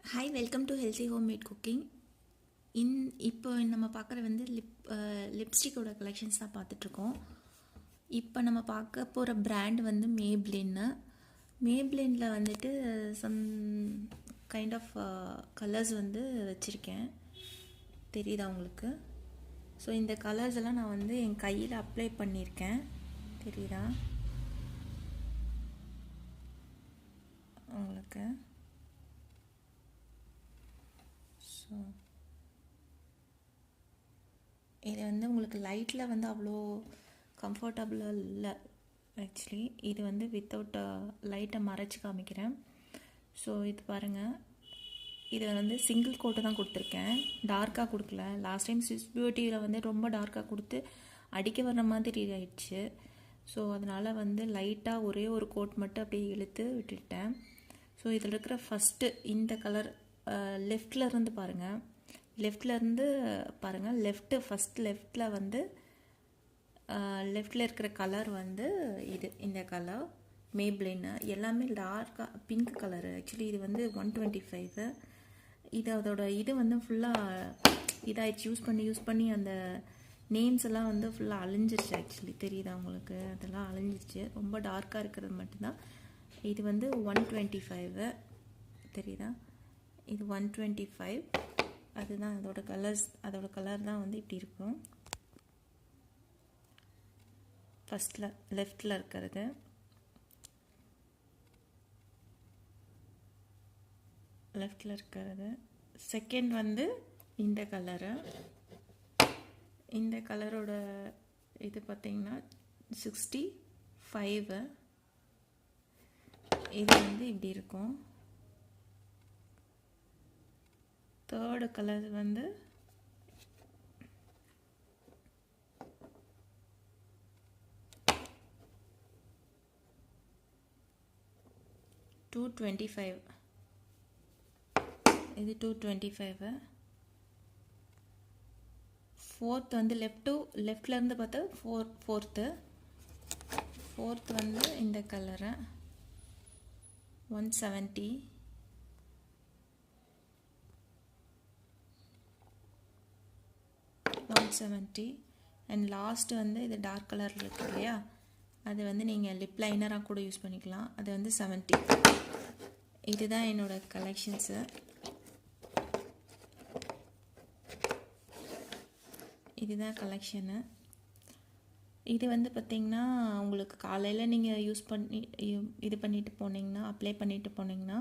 Hi, welcome to healthy home made cooking. இப்போ நம்ம பார்க்குற வந்து லிப்ஸ்டிக்கோட கலெக்ஷன்ஸ் தான் பார்த்துட்ருக்கோம். இப்போ நம்ம பார்க்க போகிற பிராண்ட் வந்து மேப்ளினில் வந்துட்டு சம் கைண்ட் ஆஃப் கலர்ஸ் வந்து வச்சுருக்கேன். தெரியுதா உங்களுக்கு? ஸோ இந்த கலர்ஸ் எல்லாம் நான் வந்து என் கையில் அப்ளை பண்ணியிருக்கேன். தெரியுதா உங்களுக்கு? ஸோ இது வந்து உங்களுக்கு லைட்டில் வந்து அவ்வளோ கம்ஃபர்டபுளாக இல்லை. ஆக்சுவலி இது வந்து வித்தவுட் லைட்டை மறைச்சி காமிக்கிறேன். ஸோ இது பாருங்கள், இது வந்து சிங்கிள் கோட்டு தான் கொடுத்துருக்கேன், டார்க்காக கொடுக்கல. லாஸ்ட் டைம் ஸ்விஸ் பியூட்டியில் வந்து ரொம்ப டார்க்காக கொடுத்து அடிக்க வர்ற மாதிரி ஆயிடுச்சு. ஸோ அதனால் வந்து லைட்டாக ஒரே ஒரு கோட் மட்டும் அப்படியே இழுத்து விட்டுட்டேன். ஸோ இதில் இருக்கிற ஃபஸ்ட்டு இந்த கலர் லெஃப்டில் இருந்து பாருங்கள், ஃபஸ்ட் லெஃப்டில் வந்து லெஃப்டில் இருக்கிற கலர் வந்து இந்த கலர் மேப்ளின். எல்லாமே டார்க்காக பிங்க் கலரு. ஆக்சுவலி இது வந்து 125. அதோட இது வந்து ஃபுல்லாக இதாகிடுச்சு. யூஸ் பண்ணி அந்த நேம்ஸ் எல்லாம் வந்து ஃபுல்லாக அழிஞ்சிருச்சு. ஆக்சுவலி தெரியுதா உங்களுக்கு? அதெல்லாம் அழிஞ்சிருச்சு. ரொம்ப டார்க்காக இருக்கிறது மட்டும்தான். இது வந்து 125. தெரியுதா? இது 125. அதுதான் அதோட கலர் தான் வந்து இப்படி இருக்கும். ஃபஸ்ட்டில் லெஃப்டில் இருக்கிறது. செகண்ட் வந்து இந்த கலரோட இது பார்த்திங்கன்னா 65. இது வந்து இப்படி இருக்கும். தேர்டு கலர் வந்து 225. இது 225. ஃபோர்த் வந்து லெஃப்டில் இருந்து பார்த்தா ஃபோர்த்து வந்து இந்த கலரு 170. அண்ட் லாஸ்ட் வந்து இது டார்க் கலரில் இருக்கு இல்லையா, அது வந்து நீங்கள் லிப் லைனராக கூட யூஸ் பண்ணிக்கலாம். அது வந்து 70. இதுதான் என்னோடய கலெக்ஷன்ஸு. இதுதான் கலெக்ஷனு. இது வந்து பார்த்திங்கன்னா உங்களுக்கு காலையில் நீங்கள் யூஸ் பண்ணி இது பண்ணிட்டு போனீங்கன்னா, அப்ளை பண்ணிட்டு போனீங்கன்னா